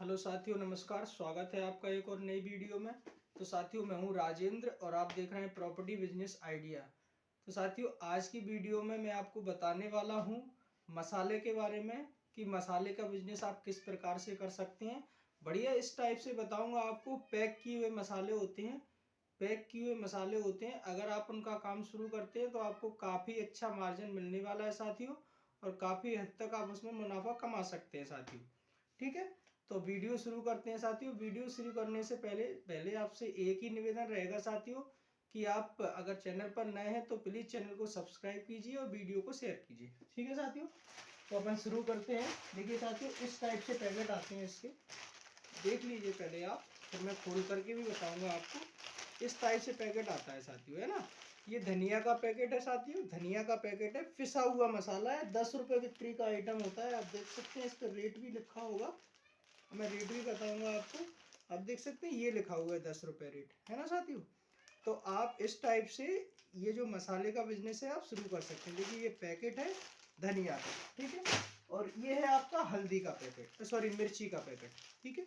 Hello साथियों, नमस्कार। स्वागत है आपका एक और नई वीडियो में। तो साथियों, मैं हूं राजेंद्र और आप देख रहे हैं प्रॉपर्टी बिजनेस आइडिया। तो साथियों, आज की वीडियो में मैं आपको बताने वाला हूं मसाले के बारे में कि मसाले का बिजनेस आप किस प्रकार से कर सकते हैं। बढ़िया इस टाइप से बताऊंगा आपको। पैक किए हुए मसाले होते हैं, पैक किए हुए मसाले होते हैं। अगर आप उनका काम शुरू करते हैं तो आपको काफ़ी अच्छा मार्जिन मिलने वाला है साथियों, और काफ़ी हद तक आप उसमें मुनाफा कमा सकते हैं साथियों। ठीक है, तो वीडियो शुरू करते हैं साथियों। वीडियो शुरू करने से पहले आपसे एक ही निवेदन रहेगा साथियों कि आप अगर चैनल पर नए हैं तो प्लीज़ चैनल को सब्सक्राइब कीजिए और वीडियो को शेयर कीजिए। ठीक है साथियों, तो अपन शुरू करते हैं। देखिए साथियों, इस टाइप से पैकेट आते हैं इसके, देख लीजिए पहले आप, फिर मैं खोल करके भी बताऊंगा आपको। इस टाइप से पैकेट आता है साथियों, है ना। ये धनिया का पैकेट है साथियों, धनिया का पैकेट है, पिसा हुआ मसाला है। 10 रुपये बिक्री का आइटम होता है। आप देख सकते हैं, इस पर रेट भी लिखा होगा, मैं रेट भी बताऊंगा आपको। आप देख सकते हैं ये लिखा हुआ है 10 रुपये रेट, है ना साथियों। तो आप इस टाइप से ये जो मसाले का बिजनेस है आप शुरू कर सकते हैं। देखिए ये पैकेट है धनिया का, ठीक है। और ये है आपका हल्दी का पैकेट, सॉरी मिर्ची का पैकेट, ठीक है।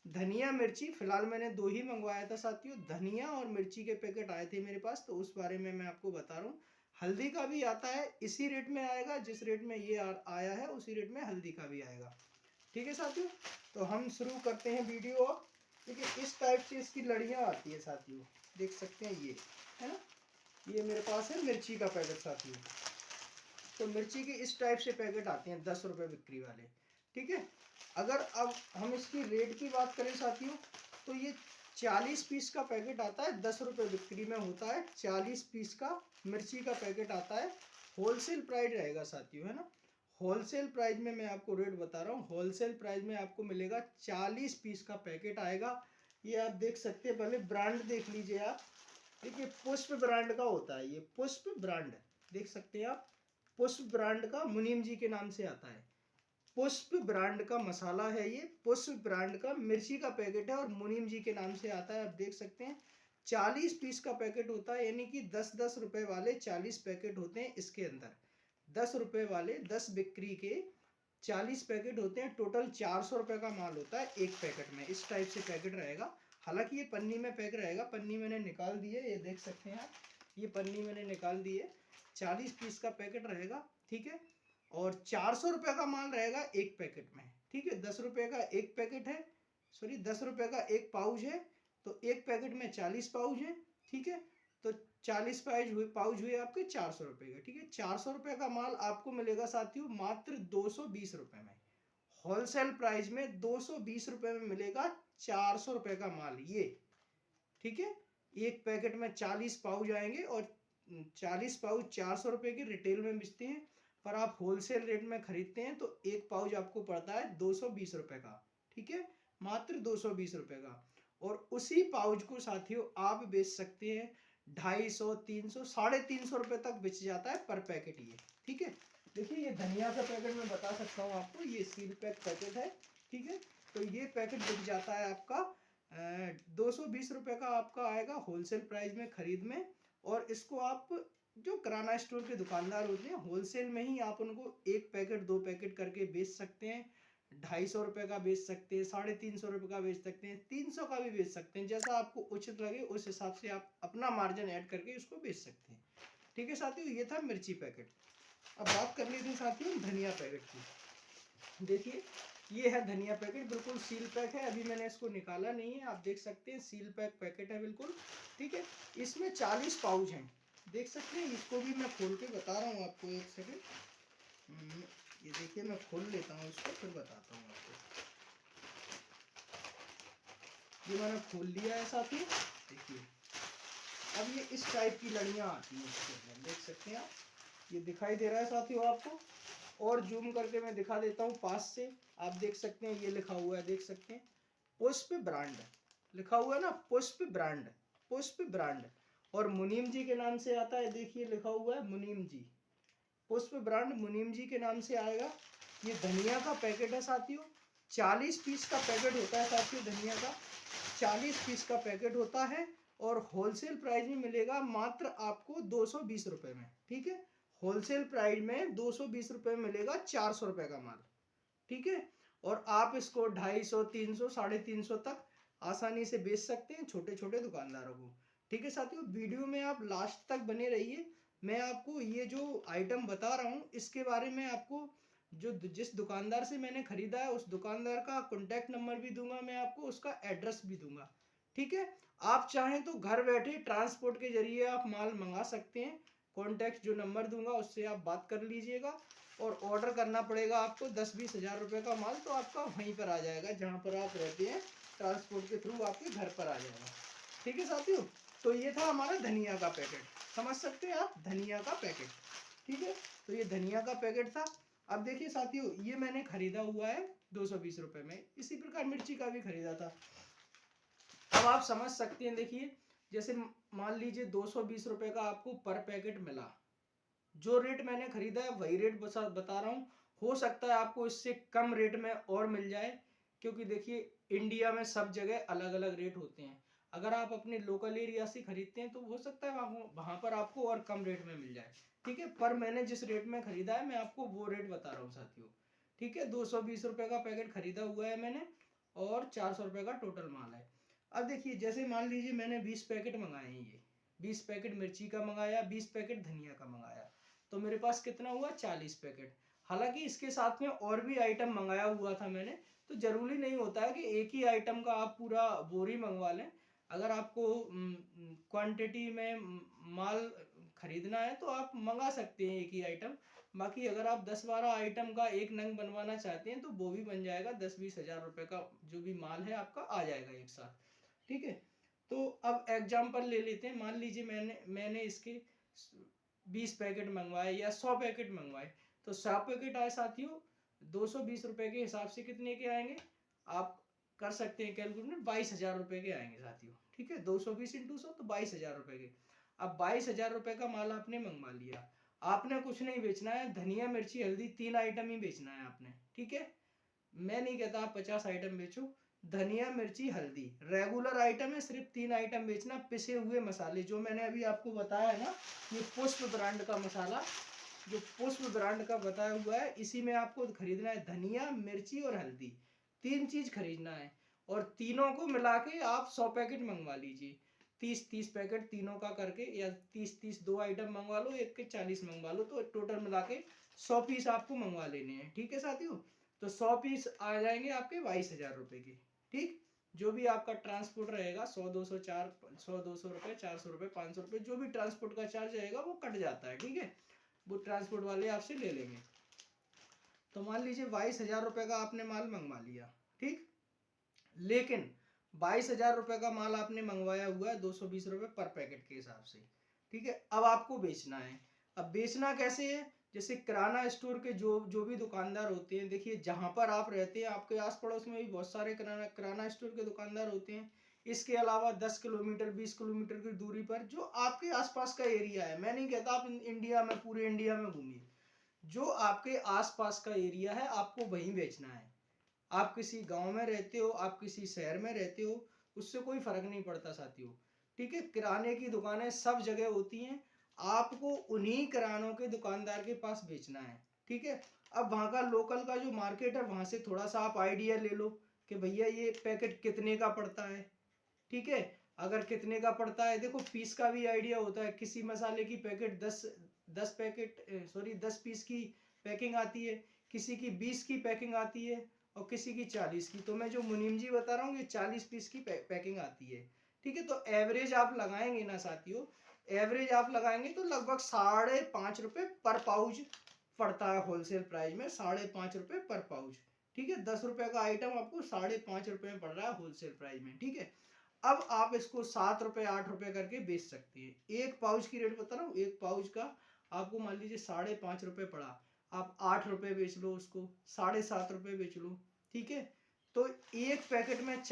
धनिया मिर्ची फिलहाल मैंने दो ही मंगवाया था साथियों। धनिया और मिर्ची के पैकेट आए थे मेरे पास, तो उस बारे में मैं आपको बता रहा हूँ। हल्दी का भी आता है, इसी रेट में आएगा जिस रेट में ये आया है, उसी रेट में हल्दी का भी आएगा। ठीक है साथियों, तो हम शुरू करते हैं वीडियो। देखिए इस टाइप से इसकी लड़ियाँ आती है साथियों, देख सकते हैं ये, है ना। ये मेरे पास है मिर्ची का पैकेट साथियों। तो मिर्ची के इस टाइप से पैकेट आते हैं 10 रुपये बिक्री वाले, ठीक है। अगर अब हम इसकी रेट की बात करें साथियों, तो ये 40 पीस का पैकेट आता है, 10 रुपये बिक्री में होता है। 40 पीस का मिर्ची का पैकेट आता है, होलसेल प्राइस रहेगा साथियों, है ना। होलसेल प्राइस में मैं आपको रेट बता रहा हूँ। होलसेल प्राइस में आपको मिलेगा 40 पीस का पैकेट आएगा। ये आप देख सकते हैं, पहले ब्रांड देख लीजिए आप। देखिए पुष्प ब्रांड का होता है, ये पुष्प ब्रांड देख सकते हैं आप। पुष्प ब्रांड का, मुनीम जी के नाम से आता है। पुष्प ब्रांड का मसाला है ये, पुष्प ब्रांड का मिर्ची का पैकेट है और मुनीम जी के नाम से आता है। आप देख सकते हैं 40 पीस का पैकेट होता है, यानी कि 10-10 रुपए वाले 40 पैकेट होते हैं इसके अंदर। 10 रुपए वाले 10 बिक्री के 40 पैकेट होते हैं। टोटल 400 रुपये का माल होता है एक पैकेट में। इस टाइप से पैकेट रहेगा। हालांकि ये पन्नी में पैक रहेगा, पन्नी मैंने निकाल दी है, ये देख सकते हैं आप, ये पन्नी मैंने निकाल दी है। 40 पीस का पैकेट रहेगा, ठीक है। और 400 रुपये का माल रहेगा एक पैकेट में, ठीक है। 10 रुपये का एक पैकेट है, सॉरी 10 रुपये का एक पाउच है, तो एक पैकेट में 40 पाउच है, ठीक है। तो 40 पाउच हुए आपके 400 रुपये के, ठीक है। 400 रुपये का माल आपको मिलेगा साथियों मात्र 220 रुपये में। होलसेल प्राइस में 220 रुपये में मिलेगा 400 रुपये का माल ये, ठीक है। एक पैकेट में 40 पाउच आएंगे और 40 पाउच 400 रुपये के रिटेल में बेचते हैं, पर आप होलसेल रेट में खरीदते हैं तो एक पाउच आपको पड़ता है 220 रुपये का, ठीक है। मात्र 220 रुपये का। और उसी पाउच को साथियों आप बेच सकते हैं 250, 300, 350 रुपये तक बेच जाता है पर पैकेट ये, ठीक है। देखिए ये धनिया का पैकेट मैं बता सकता हूँ आपको, ये सील पैक पैकेट है, ठीक है। तो ये पैकेट बिक जाता है आपका 220 रुपये का आपका आएगा होलसेल प्राइस में खरीद में। और इसको आप जो किराना स्टोर के दुकानदार होते हैं होलसेल में ही आप उनको एक पैकेट दो पैकेट करके बेच सकते हैं। 250 रुपये का बेच सकते हैं, 350 रुपये का बेच सकते हैं, 300 का भी बेच सकते हैं, जैसा आपको उचित लगे उस हिसाब से आप अपना मार्जिन ऐड करके इसको बेच सकते हैं। ठीक है साथियों, ये था मिर्ची पैकेट। अब बात कर लेते हैं साथियों धनिया पैकेट की। देखिए ये है धनिया पैकेट, बिल्कुल सील पैक है, अभी मैंने इसको निकाला नहीं है। आप देख सकते हैं सील पैक पैकेट है बिल्कुल, ठीक है। इसमें 40 पाउच हैं, देख सकते हैं। इसको भी मैं खोल के बता रहा हूँ आपको, एक सेकेंड। ये देखिए मैं खोल लेता हूँ इसको, फिर बताता हूँ आपको। ये मैंने खोल लिया है साथियों, देखिए। अब ये इस टाइप की लड़ियाँ आती हैं इसके अंदर, देख सकते हैं आप। ये दिखाई दे रहा है साथियों आपको, और जूम करके मैं दिखा देता हूँ पास से। आप देख सकते हैं ये लिखा हुआ है, देख सकते हैं पुष्प ब्रांड लिखा हुआ है ना, पुष्प ब्रांड, पुष्प ब्रांड। और मुनीम जी के नाम से आता है, देखिए लिखा हुआ है मुनीम जी, पुष्प ब्रांड मुनीम जी के नाम से आएगा। ये धनिया का पैकेट है साथियों, 40 पीस का पैकेट होता है साथियों धनिया का, 40 पीस का पैकेट होता है। और होलसेल प्राइस में मिलेगा मात्र आपको 220 रुपये में, ठीक है। होलसेल प्राइस में 220 रुपये में मिलेगा 400 रुपये का माल, ठीक है। और आप इसको 250, 300, 350 तक आसानी से बेच सकते हैं छोटे छोटे दुकानदारों को। ठीक है साथियों, वीडियो में आप लास्ट तक बने रहिए। मैं आपको ये जो आइटम बता रहा हूँ इसके बारे में आपको जो जिस दुकानदार से मैंने खरीदा है उस दुकानदार का कॉन्टैक्ट नंबर भी दूंगा, मैं आपको उसका एड्रेस भी दूंगा। ठीक है, आप चाहें तो घर बैठे ट्रांसपोर्ट के जरिए आप माल मंगा सकते हैं। कॉन्टैक्ट जो नंबर दूंगा उससे आप बात कर लीजिएगा और ऑर्डर करना पड़ेगा आपको 10-20 हज़ार रुपये का माल, तो आपका वहीं पर आ जाएगा जहाँ पर आप रहते हैं, ट्रांसपोर्ट के थ्रू आपके घर पर आ जाएगा। ठीक है साथियों, तो ये था हमारा धनिया का पैकेट, समझ सकते हैं आप, धनिया का पैकेट। ठीक है, तो ये धनिया का पैकेट था। अब देखिए साथियों, ये मैंने खरीदा हुआ है 220 रुपये में। इसी प्रकार मिर्ची का भी खरीदा था। अब आप समझ सकते हैं, देखिए जैसे मान लीजिए 220 रुपये का आपको पर पैकेट मिला, जो रेट मैंने खरीदा है वही रेट बता रहा हूँ। हो सकता है आपको इससे कम रेट में और मिल जाए, क्योंकि देखिए इंडिया में सब जगह अलग अलग रेट होते हैं। अगर आप अपने लोकल एरिया से खरीदते हैं तो हो सकता है वहां पर आपको और कम रेट में मिल जाए। ठीक है, पर मैंने जिस रेट में खरीदा है मैं आपको वो रेट बता रहा हूँ साथियों। ठीक है, 220 रुपये का पैकेट खरीदा हुआ है मैंने और 400 रुपये का टोटल माल है। अब देखिए जैसे मान लीजिए मैंने 20 पैकेट मंगाए हैं, ये 20 पैकेट मिर्ची का मंगाया, 20 पैकेट धनिया का मंगाया, तो मेरे पास कितना हुआ 40 पैकेट। हालांकि इसके साथ में और भी आइटम मंगाया हुआ था मैंने, तो जरूरी नहीं होता है कि एक ही आइटम का आप पूरा बोरी मंगवा लें। अगर आपको क्वांटिटी में माल खरीदना है तो आप मंगा सकते हैं एक ही आइटम। बाकी अगर आप 10-12 आइटम का एक नंग बनवाना चाहते हैं तो वो भी बन जाएगा, 10-20 हज़ार रुपये का जो भी माल है आपका आ जाएगा एक साथ। ठीक है, तो अब एग्जाम्पल ले लेते हैं। मान लीजिए मैंने इसके 20 पैकेट मंगवाए या 100 पैकेट मंगवाए, तो 100 पैकेट आए साथियों 220 रुपये के हिसाब से कितने के आएंगे, आप कर सकते हैं कैलकुलेट, 22 हज़ार रुपये के आएंगे साथियों। ठीक है, 220 इंटू 100 तो 22 हज़ार रुपये के। अब 22 हज़ार रुपये का माल आपने मंगवा लिया, आपने कुछ नहीं बेचना है, धनिया मिर्ची हल्दी 3 आइटम ही बेचना है आपने। ठीक है, मैं नहीं कहता आप 50 आइटम बेचो, धनिया मिर्ची हल्दी रेगुलर आइटम है, सिर्फ 3 आइटम बेचना। पिसे हुए मसाले जो मैंने अभी आपको बताया है ना, ये पुष्प ब्रांड का मसाला, जो पुष्प ब्रांड का बताया हुआ है, इसी में आपको खरीदना है धनिया मिर्ची और हल्दी, 3 चीज खरीदना है। और तीनों को मिला के आप 100 पैकेट मंगवा लीजिए, 30-30 पैकेट तीनों का करके, या 30-30 दो आइटम मंगवा लो, एक के 40 मंगवा लो, तो टोटल मिला के 100 पीस आपको मंगवा लेने हैं। ठीक है साथियों, तो 100 पीस आ जाएंगे आपके 22 हज़ार रुपये के। ठीक, जो भी आपका ट्रांसपोर्ट रहेगा 100-200 रुपये, 400 रुपये, 500 रुपये, जो भी ट्रांसपोर्ट का चार्ज रहेगा वो कट जाता है। ठीक है, वो ट्रांसपोर्ट वाले आपसे ले लेंगे। तो मान लीजिए 22 हज़ार रुपये का आपने माल मंगवा लिया। ठीक, लेकिन 22 हज़ार रुपये का माल आपने मंगवाया हुआ है 220 रुपये पर पैकेट के हिसाब से। ठीक है, अब आपको बेचना है। अब बेचना कैसे है, जैसे किराना स्टोर के जो जो भी दुकानदार होते हैं, देखिए जहां पर आप रहते हैं आपके आस पड़ोस में भी बहुत सारे किराना स्टोर के दुकानदार होते हैं। इसके अलावा 10 किलोमीटर 20 किलोमीटर की दूरी पर जो आपके आसपास का एरिया है, मैं नहीं कहता आप इंडिया में पूरे इंडिया में घूमिए, जो आपके आसपास का एरिया है आपको वहीं बेचना है। आप किसी गांव में रहते हो, आप किसी शहर में रहते हो, उससे कोई फर्क नहीं पड़ता साथियों। ठीक है, किराने की दुकानें सब जगह होती हैं, आपको उन्हीं किरानों के दुकानदार के पास बेचना है। ठीक है, अब वहाँ का लोकल का जो मार्केट है वहाँ से थोड़ा सा आप आइडिया ले लो कि भैया ये पैकेट कितने का पड़ता है। ठीक है, अगर कितने का पड़ता है, देखो पीस का भी आइडिया होता है, किसी मसाले की पैकेट 10 पीस की पैकिंग आती है, किसी की 20 की पैकिंग आती है और किसी की 40 की। तो मैं जो मुनीम जी बता रहा हूँ ये 40 पीस की पैकिंग आती है। ठीक है, तो एवरेज आप लगाएंगे ना साथियों, एवरेज आप लगाएंगे तो लगभग 5.5 रुपये पर पाउच पड़ता है होलसेल प्राइस में, 5.5 रुपये पर पाउच। ठीक है, 10 रुपये का आइटम आपको 5.5 रुपये में पड़ रहा है होलसेल प्राइस में। ठीक है, अब आप इसको 7 रुपये 8 रुपये करके बेच सकते हैं। एक पाउच की रेट बता रहा हूँ, एक पाउच का आपको मान लीजिए 5.5 रुपये पड़ा, आप 8 रुपये बेच लो, उसको 7.5 रुपये बेच लो। ठीक है, तो एक पैकेट में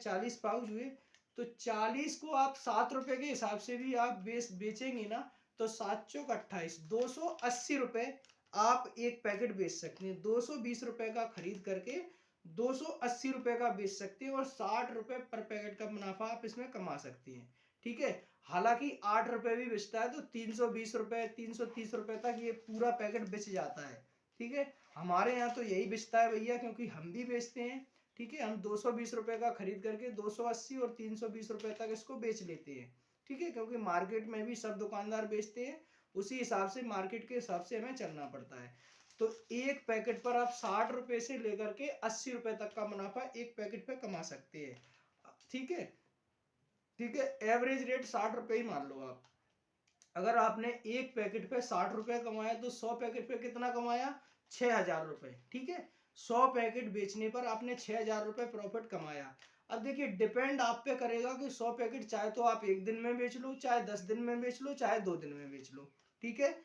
40 पाउच हुए, तो 40 को आप 7 रुपये के हिसाब से भी आप बेचेंगे ना, तो 7 चौक 28, 280 रुपये आप एक पैकेट बेच सकते हैं। 220 रुपये का खरीद करके 280 रुपये का बेच सकते हैं और 60 रुपये पर पैकेट का मुनाफा आप इसमें कमा सकते हैं। ठीक है, हालांकि 8 रुपये भी बेचता है तो 320 रुपये 330 रुपये तक ये पूरा पैकेट बेच जाता है। ठीक है, हमारे यहाँ तो यही बिकता है भैया, क्योंकि हम भी बेचते हैं। ठीक है, हम 220 रुपए का खरीद करके 280 और 320 रुपए तक इसको बेच लेते हैं। ठीक है, क्योंकि मार्केट में भी सब दुकानदार बेचते हैं, उसी हिसाब से मार्केट के हिसाब से हमें चलना पड़ता है। तो एक पैकेट पर आप 60 रुपए से लेकर के 80 रुपए तक का मुनाफा एक पैकेट पे कमा सकते हैं। ठीक है, ठीक है, एवरेज रेट 60 रुपए ही मान लो आप। अगर आपने एक पैकेट पे 60 रुपए कमाया तो 100 पैकेट पे कितना कमाया? 6000 रुपए। ठीक है, 100 पैकेट बेचने पर आपने 6000 रुपए प्रॉफिट कमाया। अब देखिए, डिपेंड आप पे करेगा कि 100 पैकेट चाहे तो आप एक दिन में बेच लो, चाहे 10 दिन में बेच लो, चाहे 2 दिन में बेच लो। ठीक है,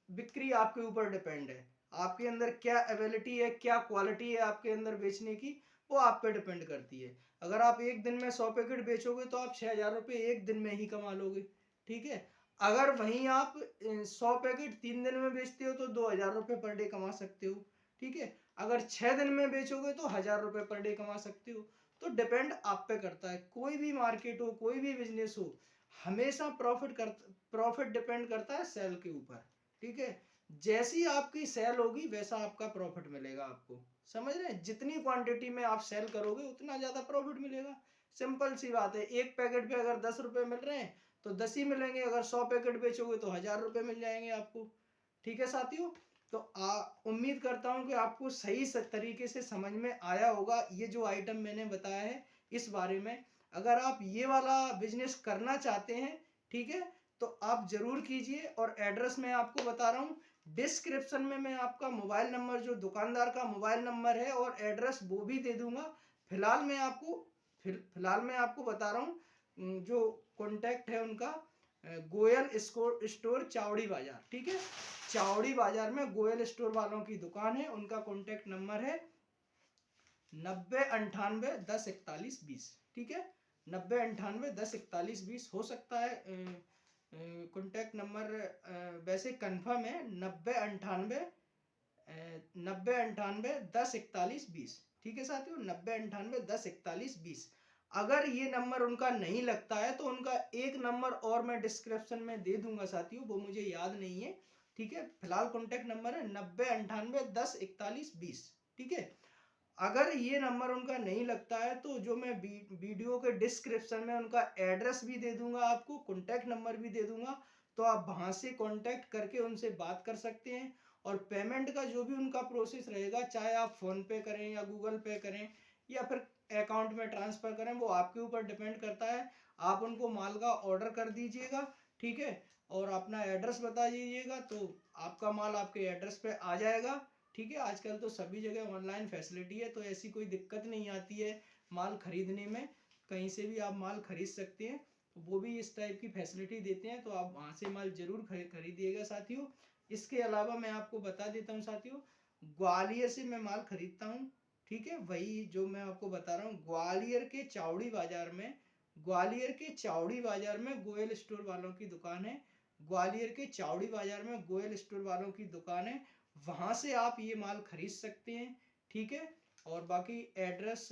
बिक्री आपके ऊपर डिपेंड है, आपके अंदर क्या एबिलिटी है, क्या क्वालिटी है आपके अंदर बेचने की, वो आप पे डिपेंड करती है। अगर आप एक दिन में 100 पैकेट बेचोगे तो आप 6000 रुपए एक दिन में ही कमा लोगे। ठीक है, अगर वहीं आप 100 पैकेट 3 दिन में बेचते हो तो 2000 रुपये पर डे कमा सकते हो। ठीक है, अगर 6 दिन में बेचोगे तो 1000 रुपये पर डे कमा सकते हो। तो डिपेंड आप पे करता है, कोई भी मार्केट हो, कोई भी बिजनेस हो, हमेशा प्रॉफिट डिपेंड करता है सेल के ऊपर। ठीक है, जैसी आपकी सेल होगी वैसा आपका प्रॉफिट मिलेगा आपको। समझ रहे हैं, जितनी क्वांटिटी में आप सेल करोगे उतना ज्यादा प्रॉफिट मिलेगा। सिंपल सी बात है, एक पैकेट पे अगर 10 रुपए मिल रहे हैं तो 10 ही मिलेंगे, अगर 100 पैकेट बेचोगे तो 1000 रुपए मिल जाएंगे आपको। ठीक है साथियों, तो उम्मीद करता हूं कि आपको सही तरीके से समझ में आया होगा ये जो आइटम मैंने बताया है इस बारे में। अगर आप ये वाला बिजनेस करना चाहते हैं, ठीक है, तो आप जरूर कीजिए। और एड्रेस मैं आपको बता रहा हूँ, डिस्क्रिप्शन में मैं आपका मोबाइल नंबर, जो दुकानदार का मोबाइल नंबर है और एड्रेस, वो भी दे दूंगा। फिलहाल मैं आपको फिलहाल मैं आपको बता रहा हूँ जो कॉन्टैक्ट है उनका, गोयल स्टोर चावड़ी बाजार। ठीक है, चावड़ी बाजार में गोयल स्टोर वालों की दुकान है, उनका कॉन्टैक्ट नंबर है 9098104120। ठीक है, 9098104120 हो सकता है कॉन्टैक्ट नंबर, वैसे कंफर्म है 9098104120। ठीक है साथियों, 9098104120। अगर ये नंबर उनका नहीं लगता है तो उनका एक नंबर और मैं डिस्क्रिप्शन में दे दूंगा साथियों, वो मुझे याद नहीं है। ठीक है, फिलहाल कॉन्टैक्ट नंबर है 9098104120। ठीक है, अगर ये नंबर उनका नहीं लगता है तो जो मैं वीडियो के डिस्क्रिप्शन में उनका एड्रेस भी दे दूंगा, आपको कॉन्टैक्ट नंबर भी दे दूंगा, तो आप वहां से कॉन्टैक्ट करके उनसे बात कर सकते हैं। और पेमेंट का जो भी उनका प्रोसेस रहेगा, चाहे आप फोन पे करें या गूगल पे करें या फिर अकाउंट में ट्रांसफर करें, वो आपके ऊपर डिपेंड करता है। आप उनको माल का ऑर्डर कर दीजिएगा। ठीक है, और अपना एड्रेस बता दीजिएगा तो आपका माल आपके एड्रेस पे आ जाएगा। ठीक है, आजकल तो सभी जगह ऑनलाइन फैसिलिटी है, तो ऐसी कोई दिक्कत नहीं आती है माल खरीदने में, कहीं से भी आप माल खरीद सकते हैं। तो वो भी इस टाइप की फैसिलिटी देते हैं, तो आप वहाँ से माल जरूर खरीदिएगा साथियों। इसके अलावा मैं आपको बता देता हूँ साथियों, ग्वालियर से मैं माल खरीदता हूँ। ठीक है, वही जो मैं आपको बता रहा हूँ, ग्वालियर के चावड़ी बाजार में, ग्वालियर के चावड़ी बाजार में गोयल स्टोर वालों की दुकान है। ग्वालियर के चावड़ी बाजार में गोयल स्टोर वालों की दुकान है, वहां से आप ये माल खरीद सकते हैं। ठीक है, और बाकी एड्रेस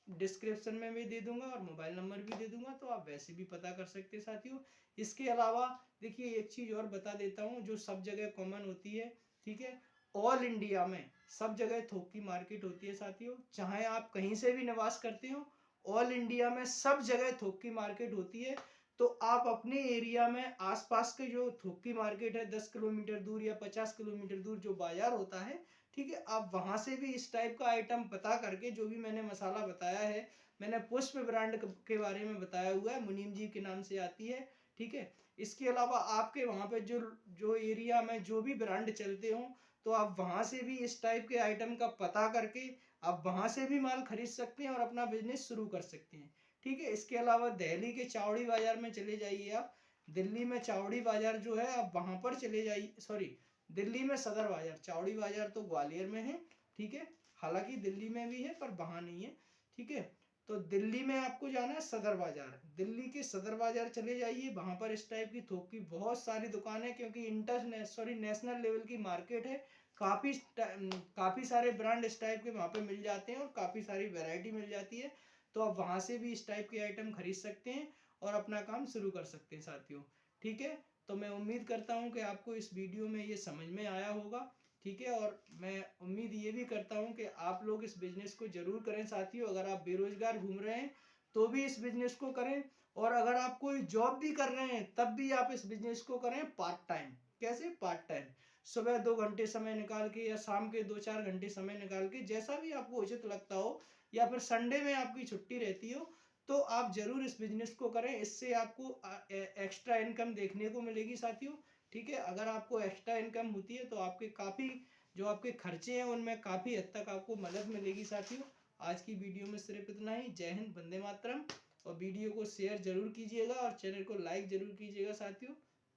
डिस्क्रिप्शन में भी दे दूंगा और मोबाइल नंबर भी दे दूंगा, तो आप वैसे भी पता कर सकते हैं साथियों। इसके अलावा देखिए, एक चीज और बता देता हूँ जो सब जगह कॉमन होती है। ठीक है, ऑल इंडिया में सब जगह थोक की मार्केट होती है साथियों, चाहे आप कहीं से भी निवास करते हो, ऑल इंडिया में सब जगह थोक की मार्केट होती है। तो आप अपने एरिया में आसपास के जो थोक की मार्केट है, 10 किलोमीटर दूर या 50 किलोमीटर दूर जो बाजार होता है, ठीक है, आप वहां से भी इस टाइप का आइटम पता करके, जो भी मैंने मसाला बताया है, मैंने पुष्प ब्रांड के बारे में बताया हुआ है, मुनीम जी के नाम से आती है। ठीक है, इसके अलावा आपके वहां पे जो जो एरिया में जो भी ब्रांड चलते हो, तो आप वहां से भी इस टाइप के आइटम का पता करके आप वहां से भी माल खरीद सकते हैं और अपना बिजनेस शुरू कर सकते हैं। ठीक है, इसके अलावा दिल्ली के चावड़ी बाजार में चले जाइए आप, दिल्ली में चावड़ी बाजार जो है आप वहां पर चले जाइए, सॉरी, दिल्ली में सदर बाजार, चावड़ी बाजार तो ग्वालियर में है। ठीक है, हालांकि दिल्ली में भी है पर वहां नहीं है। ठीक है, तो दिल्ली में आपको जाना है सदर बाजार, दिल्ली के सदर बाजार चले जाइए, वहां पर इस टाइप की थोक की बहुत सारी दुकान है, क्योंकि नेशनल लेवल की मार्केट है। काफी सारे ब्रांड इस टाइप के वहां पे मिल जाते हैं और काफी सारी वैरायटी मिल जाती है। तो आप वहां से भी इस टाइप के आइटम खरीद सकते हैं और अपना काम शुरू कर सकते हैं साथियों। ठीक है, तो मैं उम्मीद करता हूं कि आपको इस वीडियो में ये समझ में आया होगा। ठीक है। और मैं उम्मीद ये भी करता हूँ कि आप लोग इस बिजनेस को जरूर करें साथियों। अगर आप बेरोजगार घूम रहे हैं तो भी इस बिजनेस को करें, और अगर आप कोई जॉब भी कर रहे हैं तब भी आप इस बिजनेस को करें पार्ट टाइम। कैसे? Part time. सुबह 2 घंटे समय निकाल के या शाम के 2-4 घंटे समय निकाल के, जैसा भी आपको उचित लगता हो, या फिर संडे में आपकी छुट्टी रहती हो, तो आप जरूर इस बिजनेस को करें। इससे आपको एक्स्ट्रा इनकम देखने को मिलेगी साथियों। ठीक है। अगर आपको एक्स्ट्रा इनकम होती है तो आपके काफ़ी जो आपके खर्चे हैं उनमें काफ़ी हद तक आपको मदद मिलेगी साथियों। आज की वीडियो में सिर्फ इतना ही। जय हिंद, वंदे मातरम। और वीडियो को शेयर जरूर कीजिएगा और चैनल को लाइक जरूर कीजिएगा साथियों।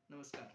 नमस्कार।